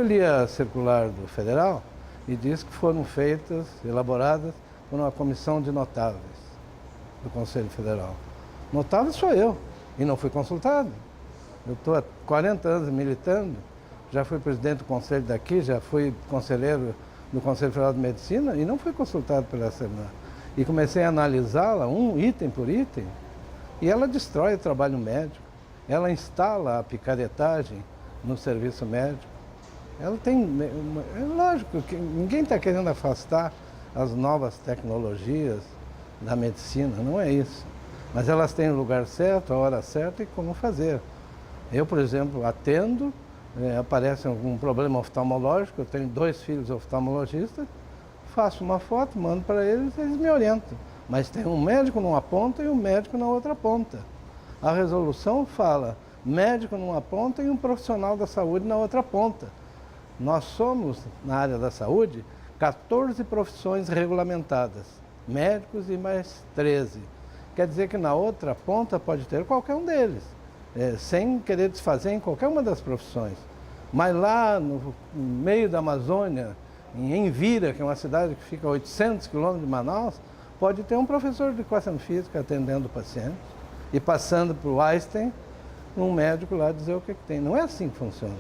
li a circular do Federal e diz que foram elaboradas por uma comissão de notáveis do Conselho Federal. Notável sou eu, e não fui consultado. Eu estou há 40 anos militando, já fui presidente do conselho daqui, já fui conselheiro do Conselho Federal de Medicina e não fui consultado pela Assembleia. E comecei a analisá-la, item por item, e ela destrói o trabalho médico, ela instala a picaretagem no serviço médico. Ela tem, é lógico que ninguém está querendo afastar as novas tecnologias da medicina, não é isso. Mas elas têm o lugar certo, a hora certa e como fazer. Eu, por exemplo, atendo, aparece algum problema oftalmológico, eu tenho 2 filhos oftalmologistas, faço uma foto, mando para eles e eles me orientam. Mas tem um médico numa ponta e um médico na outra ponta. A resolução fala médico numa ponta e um profissional da saúde na outra ponta. Nós somos, na área da saúde, 14 profissões regulamentadas, médicos e mais 13. Quer dizer que na outra ponta pode ter qualquer um deles, sem querer desfazer em qualquer uma das profissões. Mas lá no meio da Amazônia, em Envira, que é uma cidade que fica a 800 quilômetros de Manaus, pode ter um professor de equação física atendendo o paciente e passando para o Einstein, um médico lá dizer o que tem. Não é assim que funciona.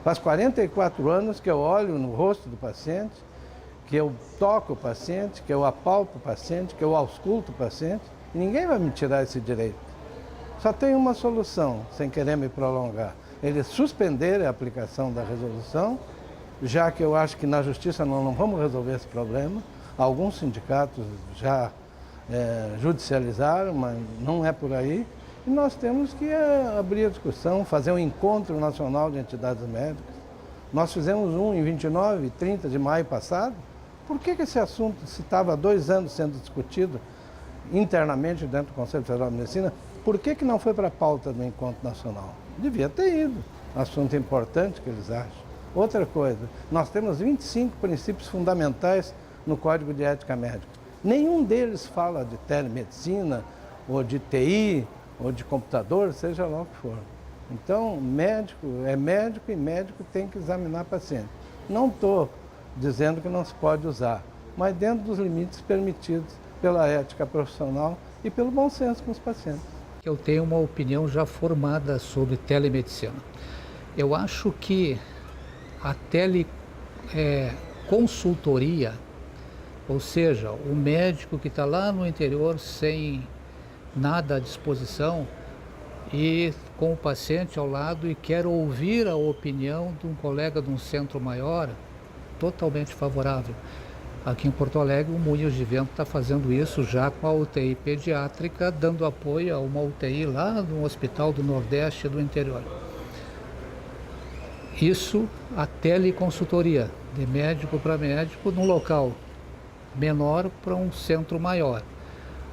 Faz 44 anos que eu olho no rosto do paciente, que eu toco o paciente, que eu apalpo o paciente, que eu ausculto o paciente, e ninguém vai me tirar esse direito. Só tem uma solução, sem querer me prolongar. Eles suspenderem a aplicação da resolução, já que eu acho que na justiça nós não vamos resolver esse problema. Alguns sindicatos já judicializaram, mas não é por aí. E nós temos que abrir a discussão, fazer um encontro nacional de entidades médicas. Nós fizemos um em 29 e 30 de maio passado. Por que esse assunto, se estava há 2 anos sendo discutido internamente dentro do Conselho Federal de Medicina, por que não foi para a pauta do encontro nacional? Devia ter ido. Assunto importante que eles acham. Outra coisa, nós temos 25 princípios fundamentais no Código de Ética Médica. Nenhum deles fala de telemedicina, ou de TI, ou de computador, seja lá o que for. Então, médico é médico e médico tem que examinar paciente. Não estou dizendo que não se pode usar, mas dentro dos limites permitidos pela ética profissional e pelo bom senso com os pacientes. Eu tenho uma opinião já formada sobre telemedicina. Eu acho que a teleconsultoria, ou seja, o médico que está lá no interior sem nada à disposição e com o paciente ao lado e quer ouvir a opinião de um colega de um centro maior, totalmente favorável. Aqui em Porto Alegre, o Moinhos de Vento está fazendo isso já com a UTI pediátrica, dando apoio a uma UTI lá no Hospital do Nordeste do interior. Isso, a teleconsultoria, de médico para médico, num local menor para um centro maior.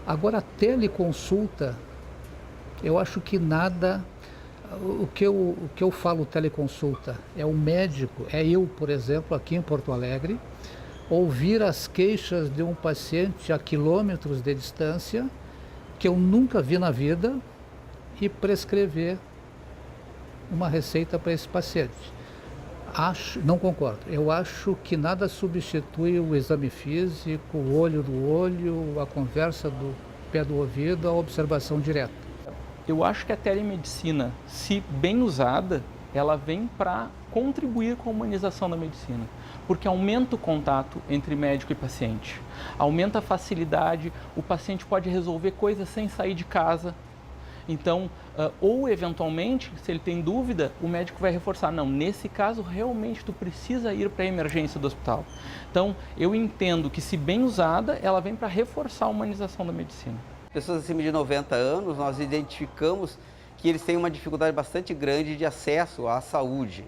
Agora, a teleconsulta, eu acho que nada, o que eu falo teleconsulta é o médico, é eu, por exemplo, aqui em Porto Alegre, ouvir as queixas de um paciente a quilômetros de distância, que eu nunca vi na vida, e prescrever uma receita para esse paciente. Não concordo. Eu acho que nada substitui o exame físico, o olho do olho, a conversa do pé do ouvido, a observação direta. Eu acho que a telemedicina, se bem usada, ela vem para contribuir com a humanização da medicina, porque aumenta o contato entre médico e paciente, aumenta a facilidade, o paciente pode resolver coisas sem sair de casa. Então, ou eventualmente, se ele tem dúvida, o médico vai reforçar, não, nesse caso realmente tu precisa ir para a emergência do hospital. Então, eu entendo que, se bem usada, ela vem para reforçar a humanização da medicina. Pessoas acima de 90 anos, nós identificamos que eles têm uma dificuldade bastante grande de acesso à saúde,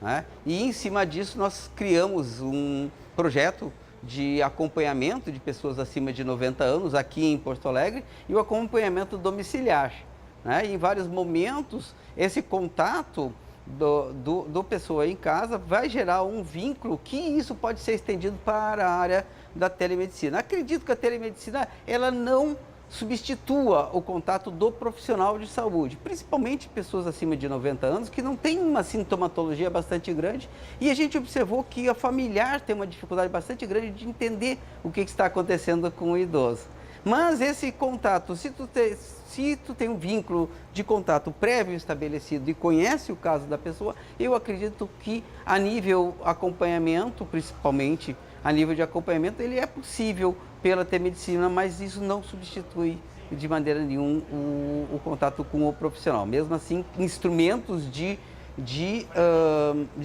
né? E em cima disso nós criamos um projeto de acompanhamento de pessoas acima de 90 anos aqui em Porto Alegre e o acompanhamento domiciliar, né? E em vários momentos esse contato do pessoa em casa vai gerar um vínculo que isso pode ser estendido para a área da telemedicina. Acredito que a telemedicina ela não substitua o contato do profissional de saúde, principalmente pessoas acima de 90 anos que não têm uma sintomatologia bastante grande, e a gente observou que a familiar tem uma dificuldade bastante grande de entender o que está acontecendo com o idoso. Mas esse contato, se tu tem um vínculo de contato prévio estabelecido e conhece o caso da pessoa, eu acredito que a nível acompanhamento, principalmente a nível de acompanhamento, ele é possível pela telemedicina, mas isso não substitui de maneira nenhuma o contato com o profissional. Mesmo assim, instrumentos de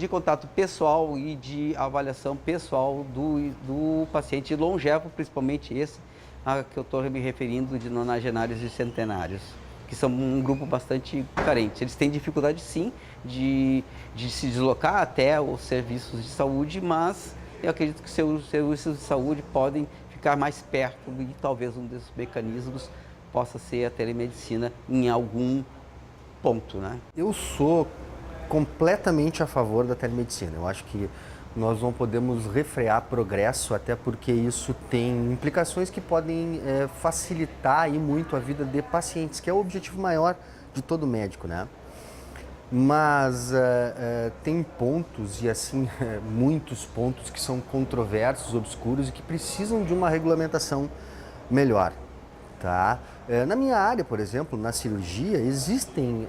contato pessoal e de avaliação pessoal do paciente longevo, principalmente esse a que eu estou me referindo, de nonagenários e centenários, que são um grupo bastante carente. Eles têm dificuldade, sim, de se deslocar até os serviços de saúde, mas eu acredito que os serviços de saúde podem ficar mais perto e talvez um desses mecanismos possa ser a telemedicina em algum ponto, né? Eu sou completamente a favor da telemedicina. Eu acho que nós não podemos refrear progresso, até porque isso tem implicações que podem facilitar aí muito a vida de pacientes, que é o objetivo maior de todo médico, né? Mas tem pontos, e assim, muitos pontos que são controversos, obscuros e que precisam de uma regulamentação melhor, tá? Na minha área, por exemplo, na cirurgia, existem,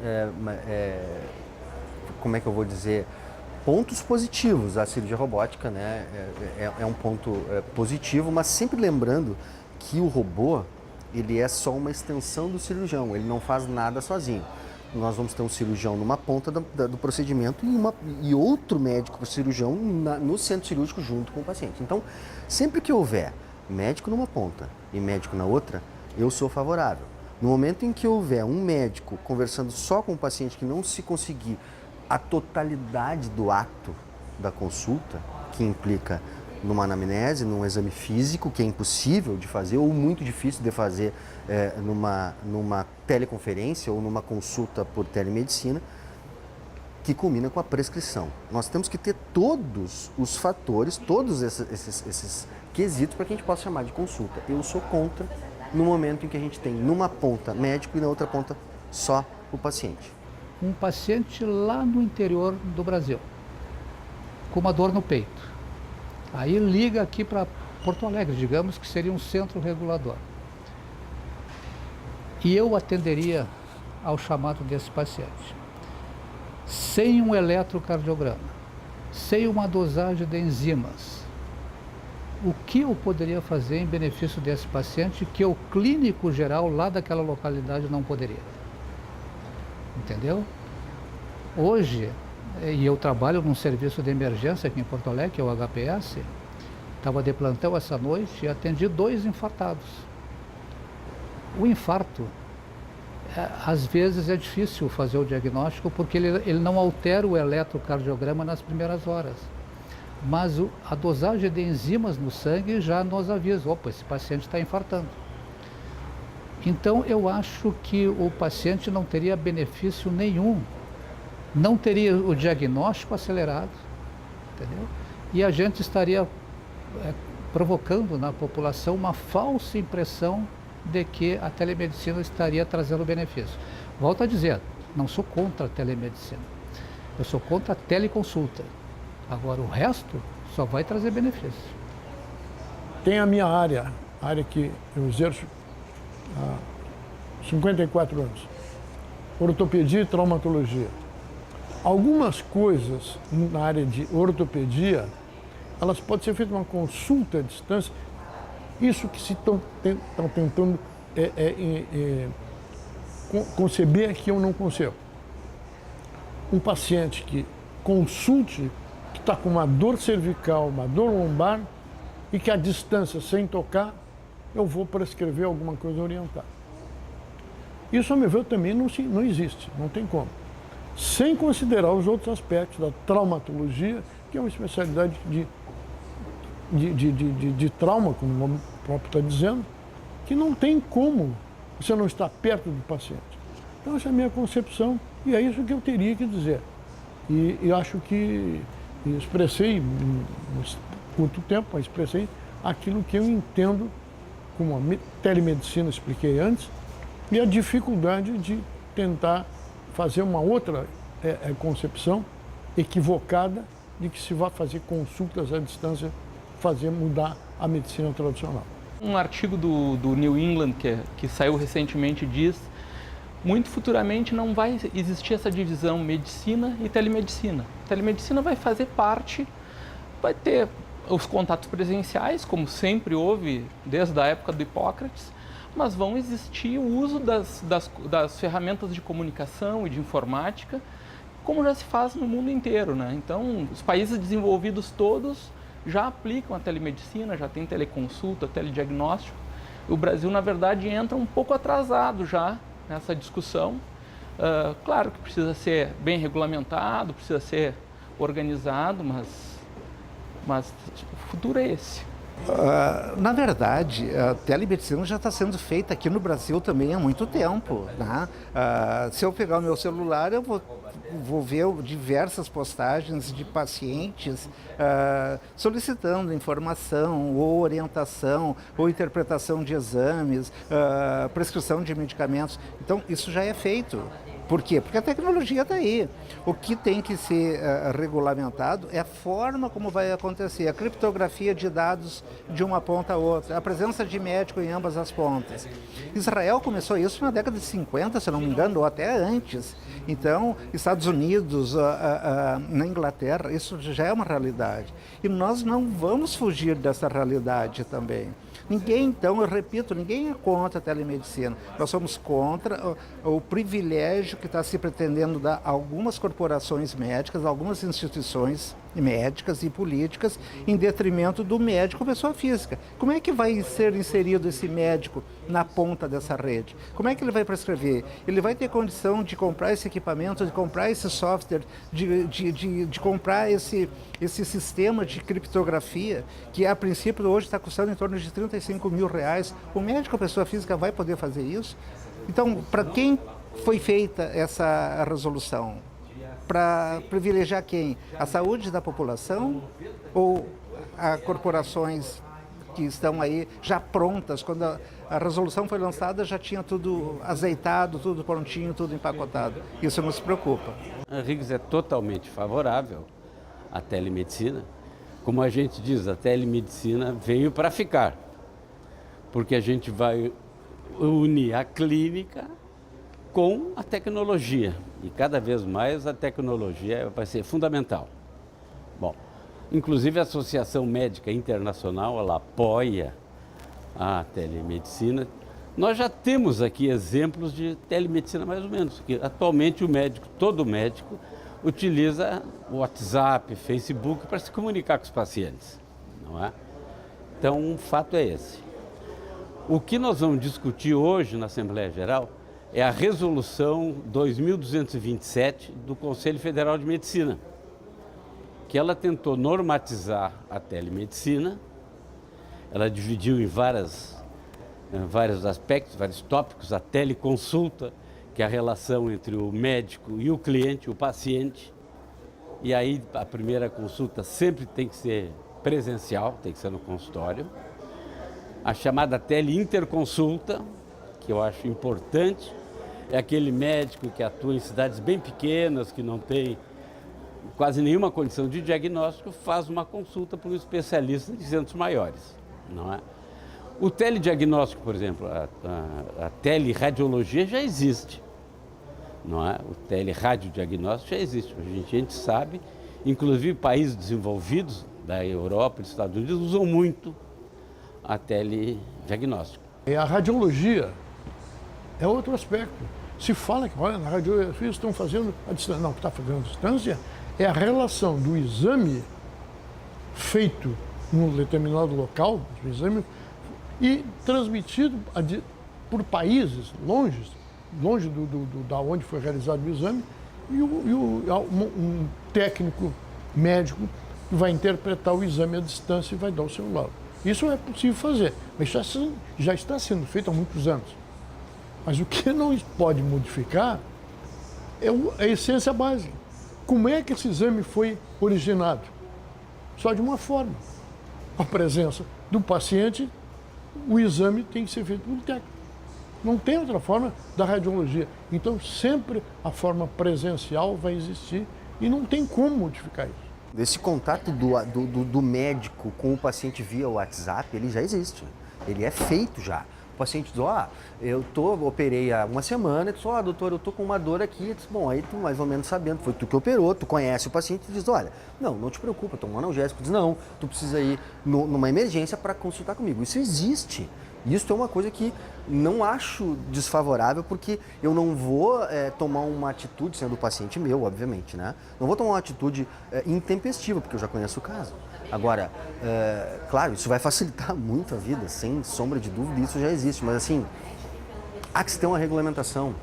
como é que eu vou dizer, pontos positivos. A cirurgia robótica, né, é um ponto positivo, mas sempre lembrando que o robô, ele é só uma extensão do cirurgião, ele não faz nada sozinho. Nós vamos ter um cirurgião numa ponta do procedimento e outro médico cirurgião no centro cirúrgico junto com o paciente. Então, sempre que houver médico numa ponta e médico na outra, eu sou favorável. No momento em que houver um médico conversando só com o paciente, que não se conseguir a totalidade do ato da consulta, que implica numa anamnese, num exame físico, que é impossível de fazer ou muito difícil de fazer numa teleconferência ou numa consulta por telemedicina, que culmina com a prescrição. Nós temos que ter todos os fatores, todos esses quesitos para que a gente possa chamar de consulta. Eu sou contra no momento em que a gente tem numa ponta médico e na outra ponta só o paciente. Um paciente lá no interior do Brasil, com uma dor no peito. Aí liga aqui para Porto Alegre, digamos que seria um centro regulador. E eu atenderia ao chamado desse paciente. Sem um eletrocardiograma, sem uma dosagem de enzimas, o que eu poderia fazer em benefício desse paciente que o clínico geral lá daquela localidade não poderia? Entendeu? Hoje, e eu trabalho num serviço de emergência aqui em Porto Alegre, que é o HPS, estava de plantão essa noite e atendi 2 infartados. O infarto, às vezes é difícil fazer o diagnóstico porque ele não altera o eletrocardiograma nas primeiras horas. Mas a dosagem de enzimas no sangue já nos avisa, opa, esse paciente está infartando. Então, eu acho que o paciente não teria benefício nenhum, não teria o diagnóstico acelerado, entendeu? E a gente estaria provocando na população uma falsa impressão de que a telemedicina estaria trazendo benefício. Volto a dizer, não sou contra a telemedicina, eu sou contra a teleconsulta. Agora, o resto só vai trazer benefício. Tem a minha área que eu exerço há 54 anos, ortopedia e traumatologia. Algumas coisas na área de ortopedia, elas podem ser feitas uma consulta à distância, isso que se estão tentando conceber que eu não concebo. Um paciente que consulte, que está com uma dor cervical, uma dor lombar, e que à distância, sem tocar, eu vou prescrever alguma coisa orientar. Isso, a meu ver, também não existe, não tem como. Sem considerar os outros aspectos da traumatologia, que é uma especialidade de trauma, como o nome próprio está dizendo, que não tem como você não estar perto do paciente. Então, essa é a minha concepção e é isso que eu teria que dizer. E eu acho que expressei, em curto tempo, mas expressei aquilo que eu entendo como a telemedicina, expliquei antes, e a dificuldade de tentar fazer uma outra concepção equivocada de que se vai fazer consultas à distância, fazer mudar a medicina tradicional. Um artigo do New England que saiu recentemente diz: muito futuramente não vai existir essa divisão medicina e telemedicina. A telemedicina vai fazer parte, vai ter os contatos presenciais, como sempre houve desde a época do Hipócrates, mas vão existir o uso das ferramentas de comunicação e de informática, como já se faz no mundo inteiro, né? Então, os países desenvolvidos todos já aplicam a telemedicina, já tem teleconsulta, telediagnóstico. O Brasil, na verdade, entra um pouco atrasado já nessa discussão. Claro que precisa ser bem regulamentado, precisa ser organizado, mas o futuro é esse. Na verdade, a telemedicina já está sendo feita aqui no Brasil também há muito tempo, né? Se eu pegar o meu celular, eu vou ver diversas postagens de pacientes solicitando informação, ou orientação, ou interpretação de exames, prescrição de medicamentos. Então, isso já é feito. Por quê? Porque a tecnologia está aí. O que tem que ser regulamentado é a forma como vai acontecer, a criptografia de dados de uma ponta a outra, a presença de médico em ambas as pontas. Israel começou isso na década de 50, se não me engano, ou até antes. Então, Estados Unidos, na Inglaterra, isso já é uma realidade. E nós não vamos fugir dessa realidade também. Ninguém, então, eu repito, ninguém é contra a telemedicina. Nós somos contra o privilégio que está se pretendendo dar a algumas corporações médicas, a algumas instituições médicas e políticas, em detrimento do médico pessoa física. Como é que vai ser inserido esse médico na ponta dessa rede? Como é que ele vai prescrever? Ele vai ter condição de comprar esse equipamento, de comprar esse software, de comprar esse sistema de criptografia, que a princípio hoje está custando em torno de R$35 mil. O médico pessoa física vai poder fazer isso? Então, para quem foi feita essa resolução? Para privilegiar quem? A saúde da população ou a corporações que estão aí já prontas? Quando a resolução foi lançada, já tinha tudo azeitado, tudo prontinho, tudo empacotado. Isso nos preocupa. A Riggs é totalmente favorável à telemedicina. Como a gente diz, a telemedicina veio para ficar, porque a gente vai unir a clínica com a tecnologia. E cada vez mais a tecnologia vai ser fundamental. Bom, inclusive a Associação Médica Internacional, ela apoia a telemedicina. Nós já temos aqui exemplos de telemedicina mais ou menos, que atualmente todo médico utiliza o WhatsApp, Facebook para se comunicar com os pacientes, não é? Então, o fato é esse. O que nós vamos discutir hoje na Assembleia Geral é a resolução 2227 do Conselho Federal de Medicina, que ela tentou normatizar a telemedicina. Ela dividiu em vários aspectos, vários tópicos, a teleconsulta, que é a relação entre o médico e o cliente, o paciente. E aí a primeira consulta sempre tem que ser presencial, tem que ser no consultório. A chamada teleinterconsulta, que eu acho importante, é aquele médico que atua em cidades bem pequenas, que não tem quase nenhuma condição de diagnóstico, faz uma consulta para um especialista de centros maiores, não é? O telediagnóstico, por exemplo, a teleradiologia já existe, não é? O teleradiodiagnóstico já existe. A gente sabe, inclusive países desenvolvidos da Europa e dos Estados Unidos usam muito a telediagnóstico. E a radiologia é outro aspecto. Se fala que, olha, na radiografia estão fazendo a distância. Não, o que está fazendo a distância é a relação do exame feito num determinado local, do exame, e transmitido por países longe da onde foi realizado o exame, e um técnico médico vai interpretar o exame à distância e vai dar o seu laudo. Isso é possível fazer, mas já está sendo feito há muitos anos. Mas o que não pode modificar é a essência básica. Como é que esse exame foi originado? Só de uma forma, a presença do paciente o exame tem que ser feito por técnico. Não tem outra forma da radiologia. Então, sempre a forma presencial vai existir e não tem como modificar isso. Esse contato do médico com o paciente via WhatsApp, ele já existe. Ele é feito já. O paciente diz, operei há uma semana, diz, doutor, eu tô com uma dor aqui. Diz, bom, aí tu mais ou menos sabendo, foi tu que operou, tu conhece o paciente e diz, olha, não te preocupa, toma um analgésico. Diz, não, tu precisa ir numa emergência para consultar comigo. Isso existe. Isso é uma coisa que não acho desfavorável, porque eu não vou tomar uma atitude, sendo o paciente meu, obviamente, né? Não vou tomar uma atitude intempestiva, porque eu já conheço o caso. Agora, claro, isso vai facilitar muito a vida, sem sombra de dúvida, isso já existe, mas assim, há que se ter uma regulamentação.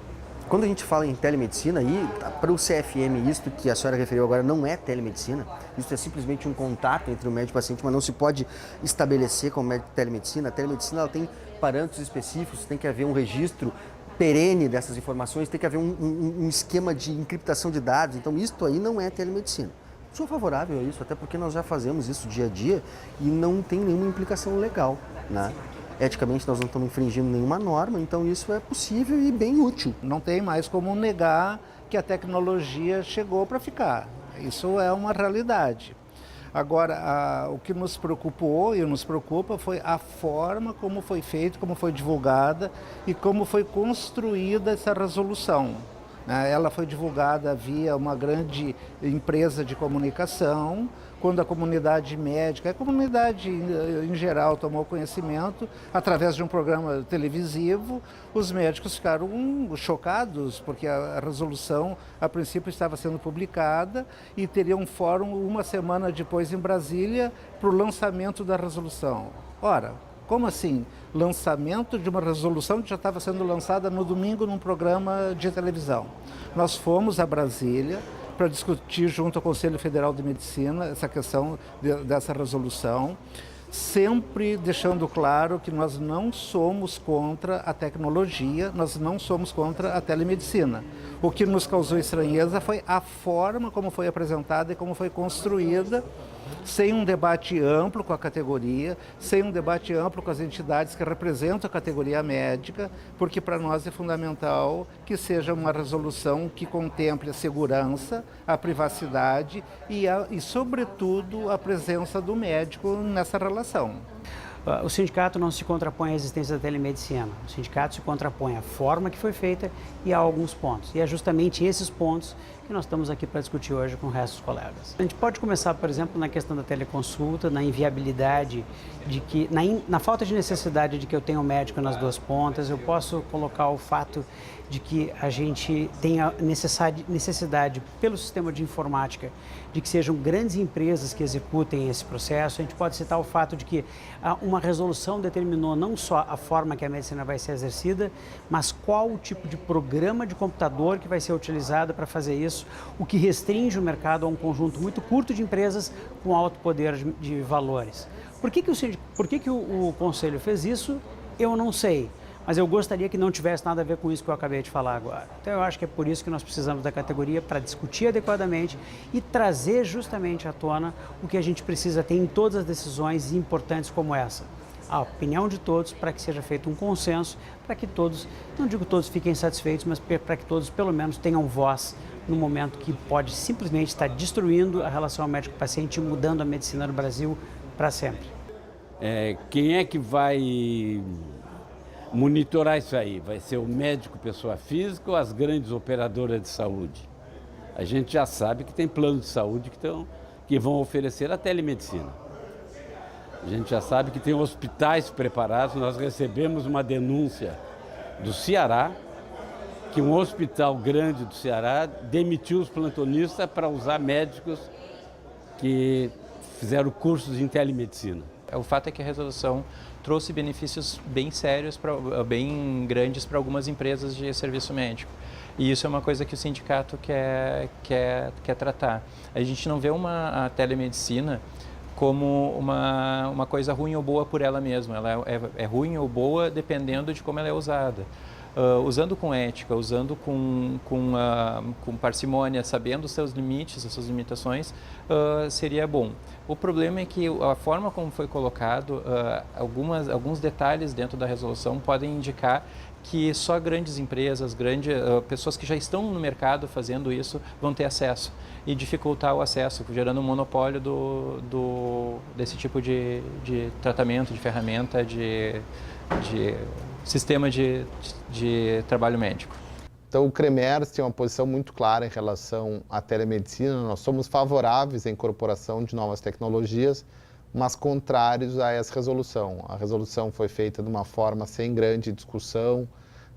Quando a gente fala em telemedicina, aí, para o CFM, isto que a senhora referiu agora não é telemedicina, isso é simplesmente um contato entre o médico e o paciente, mas não se pode estabelecer como telemedicina. A telemedicina ela tem parâmetros específicos, tem que haver um registro perene dessas informações, tem que haver um esquema de encriptação de dados, então isto aí não é telemedicina. Sou favorável a isso, até porque nós já fazemos isso dia a dia e não tem nenhuma implicação legal, né? Eticamente nós não estamos infringindo nenhuma norma, então isso é possível e bem útil. Não tem mais como negar que a tecnologia chegou para ficar. Isso é uma realidade. Agora, o que nos preocupou e nos preocupa foi a forma como foi feito, como foi divulgada e como foi construída essa resolução. Ela foi divulgada via uma grande empresa de comunicação, quando a comunidade médica, a comunidade em geral tomou conhecimento, através de um programa televisivo, os médicos ficaram chocados, porque a resolução, a princípio, estava sendo publicada e teria um fórum uma semana depois em Brasília para o lançamento da resolução. Ora, como assim? Lançamento de uma resolução que já estava sendo lançada no domingo num programa de televisão. Nós fomos a Brasília para discutir junto ao Conselho Federal de Medicina essa questão dessa resolução, sempre deixando claro que nós não somos contra a tecnologia, nós não somos contra a telemedicina. O que nos causou estranheza foi a forma como foi apresentada e como foi construída, sem um debate amplo com a categoria, sem um debate amplo com as entidades que representam a categoria médica, porque para nós é fundamental que seja uma resolução que contemple a segurança, a privacidade e sobretudo, a presença do médico nessa relação. O sindicato não se contrapõe à existência da telemedicina. O sindicato se contrapõe à forma que foi feita e a alguns pontos. E é justamente esses pontos que nós estamos aqui para discutir hoje com o resto dos colegas. A gente pode começar, por exemplo, na questão da teleconsulta, na inviabilidade de que, na falta de necessidade de que eu tenha um médico nas duas pontas. Eu posso colocar o fato de que a gente tenha necessidade, pelo sistema de informática, de que sejam grandes empresas que executem esse processo. A gente pode citar o fato de que uma resolução determinou não só a forma que a medicina vai ser exercida, mas qual o tipo de programa de computador que vai ser utilizado para fazer isso, o que restringe o mercado a um conjunto muito curto de empresas com alto poder de valores. Por que o Conselho fez isso? Eu não sei. Mas eu gostaria que não tivesse nada a ver com isso que eu acabei de falar agora. Então eu acho que é por isso que nós precisamos da categoria, para discutir adequadamente e trazer justamente à tona o que a gente precisa ter em todas as decisões importantes como essa. A opinião de todos, para que seja feito um consenso, para que todos, não digo todos fiquem satisfeitos, mas para que todos pelo menos tenham voz no momento que pode simplesmente estar destruindo a relação médico-paciente e mudando a medicina no Brasil para sempre. Quem é que vai monitorar isso aí? Vai ser o médico, pessoa física ou as grandes operadoras de saúde? A gente já sabe que tem planos de saúde que vão oferecer a telemedicina. A gente já sabe que tem hospitais preparados. Nós recebemos uma denúncia do Ceará, que um hospital grande do Ceará demitiu os plantonistas para usar médicos que fizeram cursos em telemedicina. O fato é que a resolução trouxe benefícios bem sérios, bem grandes para algumas empresas de serviço médico. E isso é uma coisa que o sindicato quer tratar. A gente não vê a telemedicina como uma coisa ruim ou boa por ela mesma. Ela é ruim ou boa dependendo de como ela é usada. usando com ética, usando com parcimônia, sabendo os seus limites, as suas limitações, seria bom. O problema é que a forma como foi colocado, alguns detalhes dentro da resolução podem indicar que só grandes empresas, pessoas que já estão no mercado fazendo isso vão ter acesso e dificultar o acesso, gerando um monopólio desse tipo de tratamento, de ferramenta, de sistema de trabalho médico. Então, o CREMERS tem uma posição muito clara em relação à telemedicina. Nós somos favoráveis à incorporação de novas tecnologias, mas contrários a essa resolução. A resolução foi feita de uma forma sem grande discussão,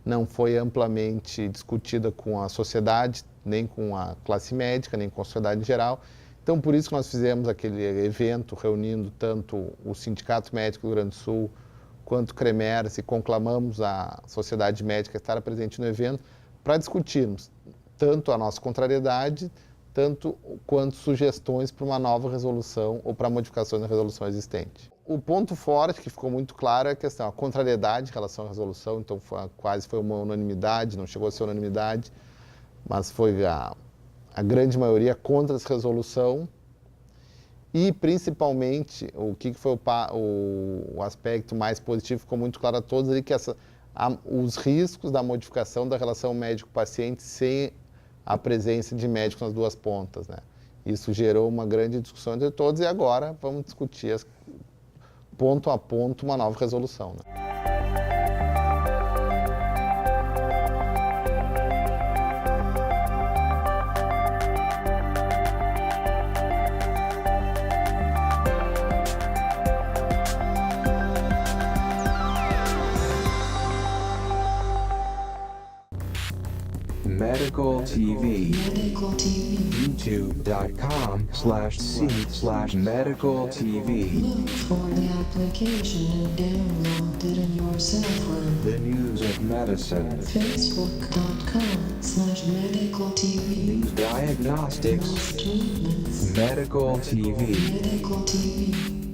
não foi amplamente discutida com a sociedade, nem com a classe médica, nem com a sociedade em geral. Então, por isso que nós fizemos aquele evento reunindo tanto o Sindicato Médico do Rio Grande do Sul quanto o CREMERS e conclamamos a sociedade médica a estar presente no evento para discutirmos tanto a nossa contrariedade, tanto quanto sugestões para uma nova resolução ou para modificações na resolução existente. O ponto forte que ficou muito claro é a questão, a contrariedade em relação à resolução, então quase foi uma unanimidade, não chegou a ser unanimidade, mas foi a grande maioria contra essa resolução. E, principalmente, o que foi o aspecto mais positivo, ficou muito claro a todos ali, que os riscos da modificação da relação médico-paciente sem a presença de médico nas duas pontas, né? Isso gerou uma grande discussão entre todos e agora vamos discutir ponto a ponto uma nova resolução, né? Medical TV. YouTube.com/C/Medical TV. Look for the application and download it in your cell phone. The news of medicine. Facebook.com/Medical TV. Diagnostics. Treatments. Medical TV. Medical TV.